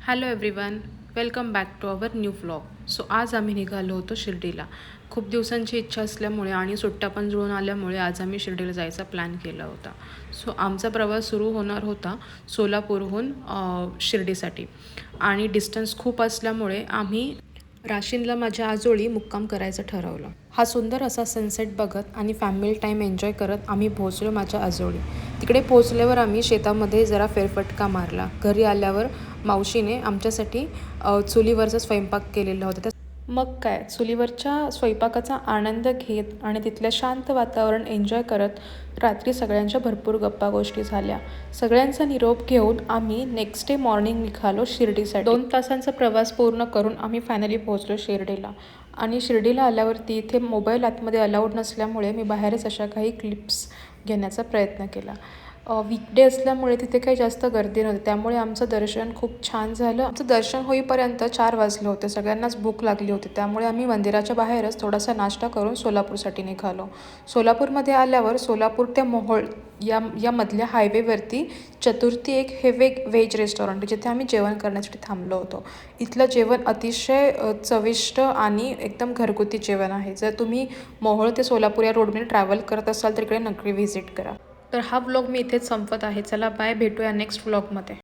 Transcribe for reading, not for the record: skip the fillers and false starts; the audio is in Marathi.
Hello everyone, welcome back to our new vlog. So आज आम्ही निघालो होतो शिर्डीला. खूप दिवसांची इच्छा असल्यामुळे आणि सुट्ट्या पण जुळून आल्यामुळे आज आम्ही शिर्डीला जायचा प्लॅन केला होता. सो आमचा प्रवास सुरू होणार होता सोलापूरहून शिर्डीसाठी आणि डिस्टन्स खूप असल्यामुळे आम्ही राशीनला माझ्या आजोळी मुक्काम करायचं ठरवलं. हा सुंदर असा सनसेट बघत आणि फॅमिली टाईम एन्जॉय करत आम्ही पोहोचलो माझ्या आजोळी. तिकडे पोहोचल्यावर आम्ही शेतामध्ये जरा फेरफटका मारला. घरी आल्यावर मावशीने आमच्यासाठी चुलीवरचा स्वयंपाक केलेला होता. मग काय, चुलीवरच्या स्वयंपाकाचा आनंद घेत आणि तिथलं शांत वातावरण एन्जॉय करत रात्री सगळ्यांच्या भरपूर गप्पा गोष्टी झाल्या. सगळ्यांचा निरोप घेऊन आम्ही नेक्स्ट डे मॉर्निंग निघालो शिर्डीसाठी. 2 तासांचा प्रवास पूर्ण करून आम्ही फायनली पोहोचलो शिर्डीला. आणि शिर्डीला आल्यावरती इथे मोबाईल आतमध्ये अलाउड नसल्यामुळे मी बाहेरच अशा काही क्लिप्स घेण्याचा प्रयत्न केला. वीकडे असल्यामुळे तिथे काही जास्त गर्दी नव्हती, त्यामुळे आमचं दर्शन खूप छान झालं. आमचं दर्शन होईपर्यंत 4 वाजले होते. सगळ्यांनाच भूक लागली होती, त्यामुळे आम्ही मंदिराच्या बाहेरच थोडासा नाश्ता करून सोलापूरसाठी निघालो. सोलापूरमध्ये आल्यावर सोलापूर ते मोहोळ यामधल्या हायवेवरती चतुर्थी एक हे व्हेज रेस्टॉरंट जिथे आम्ही जेवण करण्यासाठी थांबलो होतो. इथलं जेवण अतिशय चविष्ट आणि एकदम घरगुती जेवण आहे. जर तुम्ही मोहोळ ते सोलापूर या रोडने ट्रॅव्हल करत असाल तर इकडे नक्की व्हिजिट करा. तर हा व्लॉग मी इथेच संपत आहे. चला बाय, भेटूया नेक्स्ट व्लॉगमध्ये.